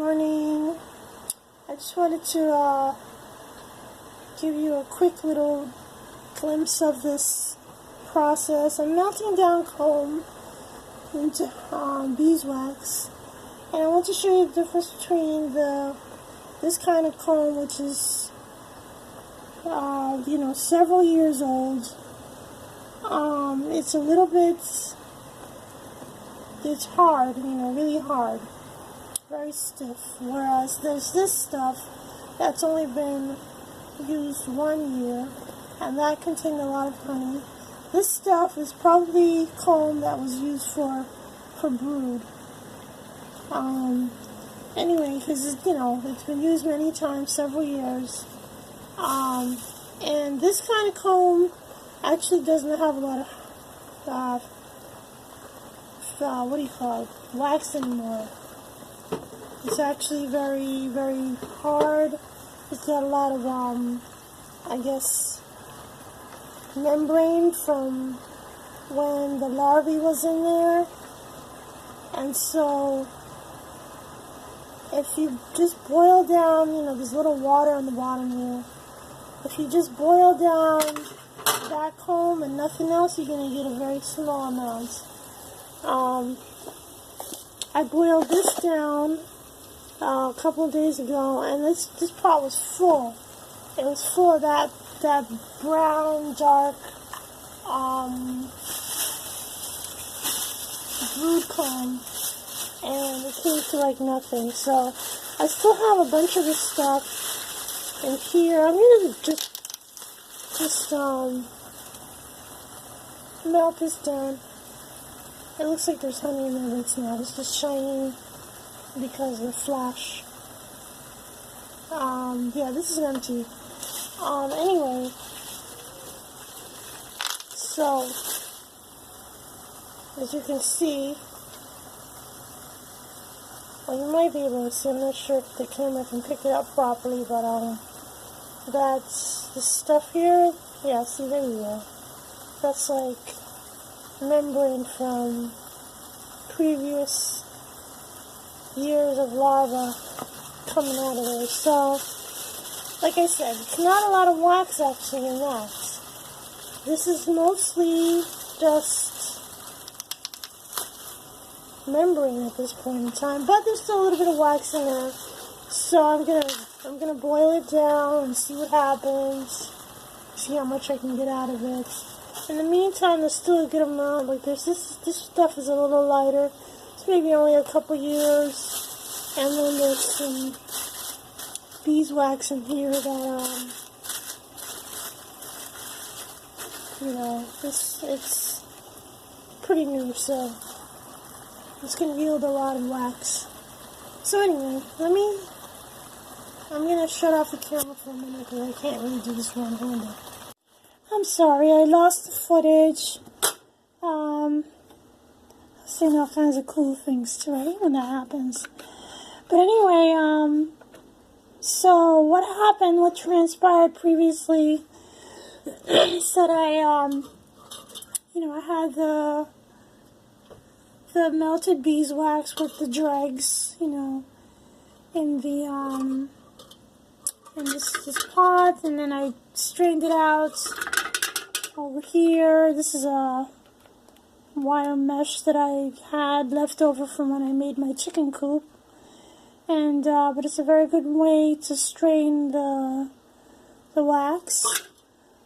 morning. I just wanted to give you a quick little glimpse of this process. I'm melting down comb into beeswax, and I want to show you the difference between this kind of comb, which is several years old. It's a little bit, it's hard, really hard, very stiff, whereas there's this stuff that's only been used 1 year, and that contained a lot of honey. This stuff is probably comb that was used for brood. Anyway, because it's been used many times, several years. And this kind of comb actually doesn't have a lot of wax anymore. It's actually very, very hard. It's got a lot of membrane from when the larvae was in there. And so if you just boil down, there's a little water on the bottom here. If you just boil down that comb and nothing else, you're going to get a very small amount. I boiled this down a couple of days ago, and this pot was full. It was full of that brown, dark brood comb, and it came to like nothing. So I still have a bunch of this stuff in here. I'm gonna just melt this down. It looks like there's honey in there, but it's not. It's just shining because of the flash. Yeah, this is empty. Anyway, so as you can see, well, you might be able to see, I'm not sure if the camera can pick it up properly, but that's the stuff here. Yeah, see, there you go. That's like membrane from previous years of larva coming out of there. So, like I said, it's not a lot of wax actually in that. This is mostly just membrane at this point in time, but there's still a little bit of wax in there. So I'm gonna boil it down and see what happens. See how much I can get out of it. In the meantime, there's still a good amount. Like this stuff is a little lighter. It's maybe only a couple years, and then there's some beeswax in here that it's pretty new, so it's gonna yield a lot of wax. So anyway, I'm gonna shut off the camera for a minute because I can't really do this one-handed. I'm sorry, I lost the footage. I've seen all kinds of cool things too. I hate when that happens. But anyway, so what happened, what transpired previously is that I had the melted beeswax with the dregs, in this pot, and then I strained it out over here. This is a wire mesh that I had left over from when I made my chicken coop, and but it's a very good way to strain the wax.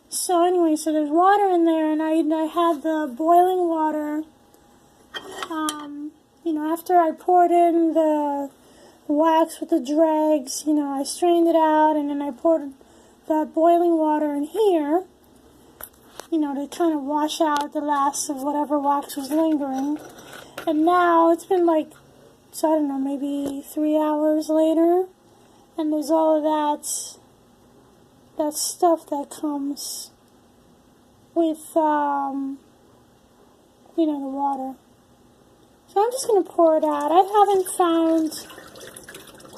So anyway, so there's water in there, and I had the boiling water. After I poured in the wax with the dregs, I strained it out, and then I poured that boiling water in here, to kind of wash out the last of whatever wax was lingering. And now it's been like, so I don't know, maybe 3 hours later, and there's all of that stuff that comes with, the water. So I'm just going to pour it out. I haven't found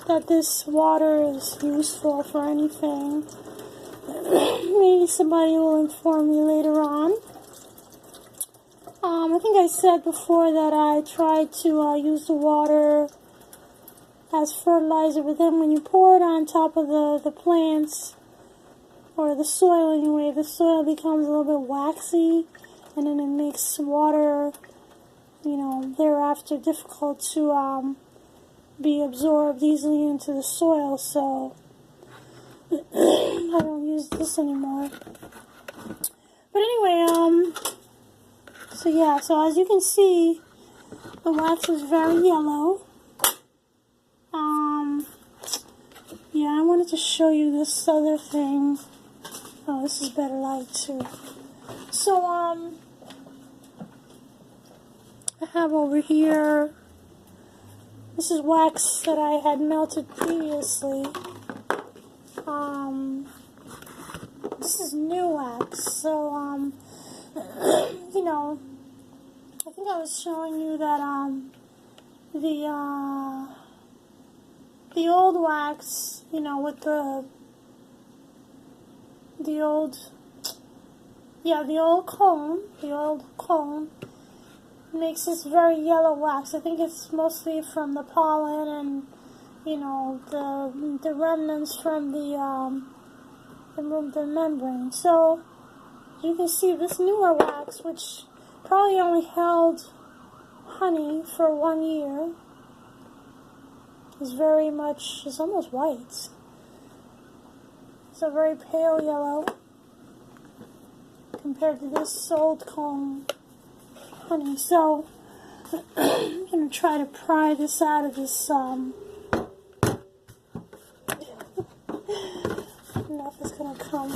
that this water is useful for anything. Maybe somebody will inform me later on. I think I said before that I tried to use the water as fertilizer, but then when you pour it on top of the plants, or the soil anyway, the soil becomes a little bit waxy, and then it makes water, you know, thereafter difficult to be absorbed easily into the soil, so I don't use this anymore. But anyway, so yeah, so as you can see, the wax is very yellow. Yeah, I wanted to show you this other thing. Oh, this is better light too. So, I have over here, this is wax that I had melted previously. This is new wax, so, you know, I think I was showing you that, the old wax, you know, with the old cone makes this very yellow wax. I think it's mostly from the pollen and, you know, the remnants from the membrane. So you can see this newer wax, which probably only held honey for 1 year, is very much, it's almost white. It's a very pale yellow compared to this old cone honey. So I'm going to try to pry this out of this, I don't know if it's going to come.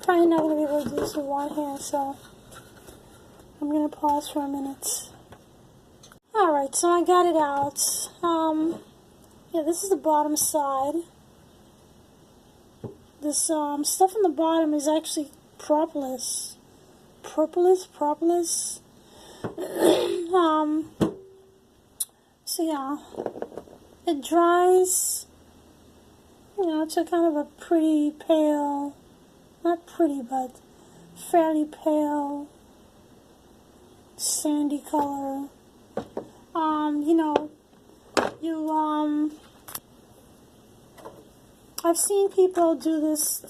Probably not going to be able to do this with one hand, so I'm going to pause for a minute. Alright, so I got it out. Yeah, this is the bottom side. This stuff on the bottom is actually propolis. Propolis. So yeah, it dries, you know, to kind of a pretty pale, not pretty, but fairly pale, sandy color. You know, I've seen people do this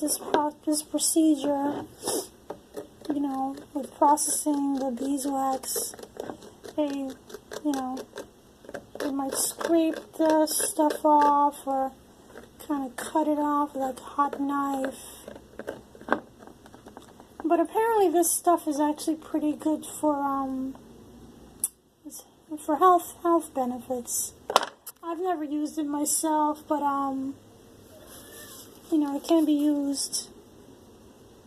procedure, you know, with processing the beeswax. They, you know, they might scrape the stuff off or kind of cut it off with like a hot knife. But apparently this stuff is actually pretty good for health benefits. I've never used it myself, but you know, it can be used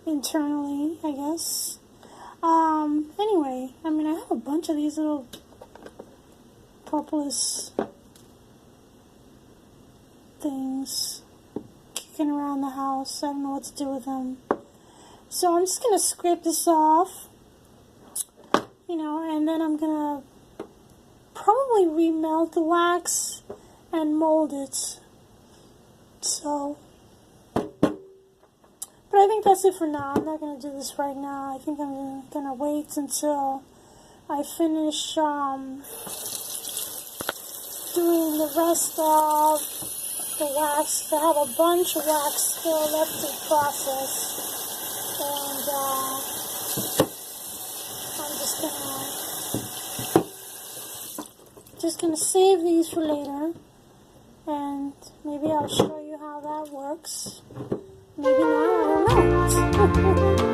internally, I guess. Anyway, I mean, I have a bunch of these little propolis things kicking around the house. I don't know what to do with them. So I'm just going to scrape this off, you know, and then I'm going to probably remelt the wax and mold it. So, but I think that's it for now. I'm not going to do this right now. I think I'm going to wait until I finish doing the rest of the wax. I have a bunch of wax still left to process. And I'm just gonna save these for later, and maybe I'll show you how that works. Maybe not, I don't know.